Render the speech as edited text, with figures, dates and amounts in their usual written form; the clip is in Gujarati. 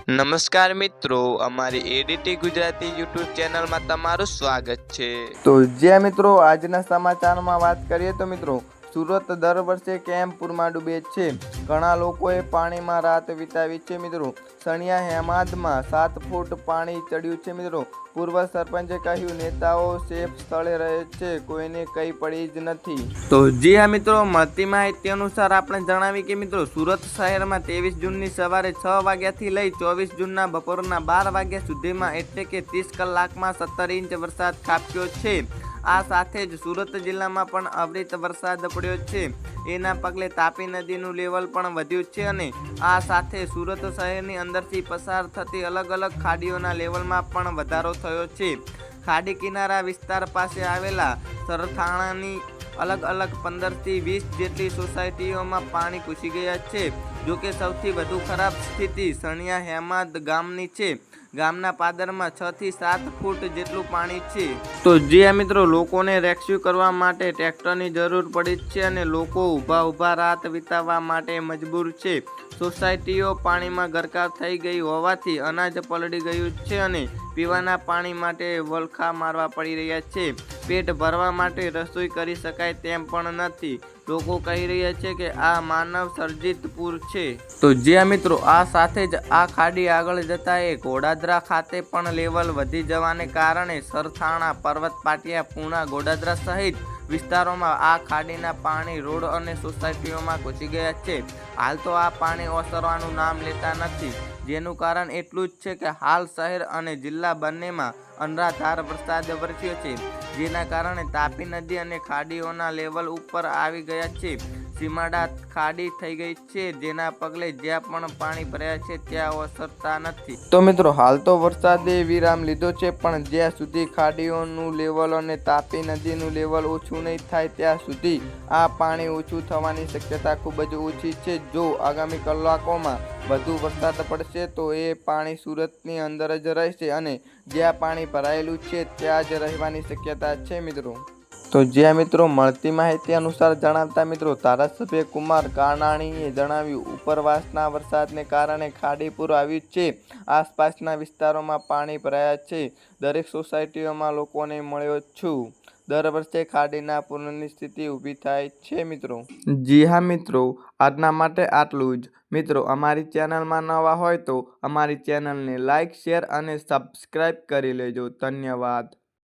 નમસ્કાર મિત્રો, અમારી એડીટી ગુજરાતી યુટ્યુબ ચેનલમાં તમારું સ્વાગત છે। તો જ્યાં મિત્રો આજના સમાચારમાં વાત કરીએ તો મિત્રો સુરત દર વર્ષે કેમ પૂરમાં ડૂબે છે। ઘણા લોકોએ પાણીમાં રાત વિતાવી છે। મિત્રો સણિયા હેમાદમાં 7 ફૂટ પાણી ચડ્યું છે। મિત્રો પૂર્વ સરપંચે કહ્યું નેતાઓ સેફ સ્થળે રહે છે, કોઈને કંઈ પડી જ નથી। તો જી હા મિત્રો, મળતી માહિતી અનુસાર આપણે જણાવી કે મિત્રો સુરત શહેરમાં 23 જૂનની સવારે 6 વાગ્યાથી લઈ 24 જૂનના બપોરના 12 વાગ્યા સુધીમાં એટલે કે 30 કલાકમાં 17 ઇંચ વરસાદ ખાબક્યો છે। આ સાથે જ સુરત જિલ્લામાં પણ અવિરત વરસાદ પડ્યો છે। એના પગલે તાપી નદીનું લેવલ પણ વધ્યું છે અને આ સાથે સુરત શહેરની અંદરથી પસાર થતી અલગ અલગ ખાડીઓના લેવલમાં પણ વધારો થયો છે। ખાડી કિનારા વિસ્તાર પાસે આવેલા સરથાણાની અલગ અલગ 15 થી 20 જેટલી સોસાયટીઓમાં પાણી ઘૂસી ગયા છે। જોકે સૌથી વધુ ખરાબ સ્થિતિ સણિયા હેમાદ ગામની છે। ગામના પાદરમાં 6 થી 7 ફૂટ જેટલું પાણી છે। તો જે મિત્રો લોકોને રેસ્ક્યુ કરવા માટે ટ્રેક્ટરની જરૂર પડી છે અને લોકો ઊભા રાત વિતાવવા માટે મજબૂર છે। સોસાયટીઓ પાણીમાં ગરકાવ થઈ ગઈ હોવાથી અનાજ પલળી ગયું છે અને પીવાના પાણી માટે વલખા મારવા પડી રહ્યા છે। પેટ ભરવા માટે રસોઈ કરી શકાય તેમ પણ નથી। લોકો કહી રહ્યા છે કે આ માનવ સર્જિત પૂર છે। તો જ્યાં મિત્રો આ સાથે જ આ ખાડી આગળ જતા ગોડાદરા ખાતે પણ લેવલ વધી જવાને કારણે સરથાણા, પર્વત પાટિયા, પૂણા, ગોડાદરા સહિત વિસ્તારોમાં આ ખાડીના પાણી રોડ અને સોસાયટીઓમાં ઘૂસી ગયા છે। હાલ તો આ પાણી ઓસરવાનું નામ લેતા નથી, જેનું કારણ એટલું જ છે કે હાલ શહેર અને જિલ્લા બંનેમાં અનરાધાર વરસાદ વરસ્યો છે, જેના કારણે તાપી નદી અને ખાડીઓના લેવલ ઉપર આવી ગયા છે। સીમાડા ખાડી થઈ ગઈ છે, જેના પગલે જ્યાં પણ પાણી ભર્યા છે ત્યાં ઓસરતા નથી। તો મિત્રો હાલ તો વરસાદે વિરામ લીધો છે, પણ જ્યાં સુધી ખાડીઓનું લેવલ અને તાપી નદીનું લેવલ ઓછું નહીં થાય ત્યાં સુધી આ પાણી ઓછું થવાની શક્યતા ખૂબ જ ઓછી છે। જો આગામી કલાકોમાં વધુ વરસાદ પડશે તો એ પાણી સુરતની અંદર જ રહેશે અને જ્યાં પાણી ભરાયેલું છે ત્યાં જ રહેવાની શક્યતા છે। મિત્રો તો જ્યાં મિત્રો મળતી માહિતી અનુસાર જણાવતા મિત્રો ધારાસભ્ય કુમાર કાનાણીએ જણાવ્યું ઉપરવાસના વરસાદને કારણે ખાડીપુર આવ્યું છે। આસપાસના વિસ્તારોમાં પાણી ભરાયા છે। દરેક સોસાયટીઓમાં લોકોને મળ્યો છું। દર વર્ષે ખાડીના પૂરની સ્થિતિ ઊભી થાય છે। મિત્રો જી હા મિત્રો, આજના માટે આટલું જ। મિત્રો અમારી ચેનલમાં નવા હોય તો અમારી ચેનલને લાઇક, શેર અને સબસ્ક્રાઈબ કરી લેજો। ધન્યવાદ।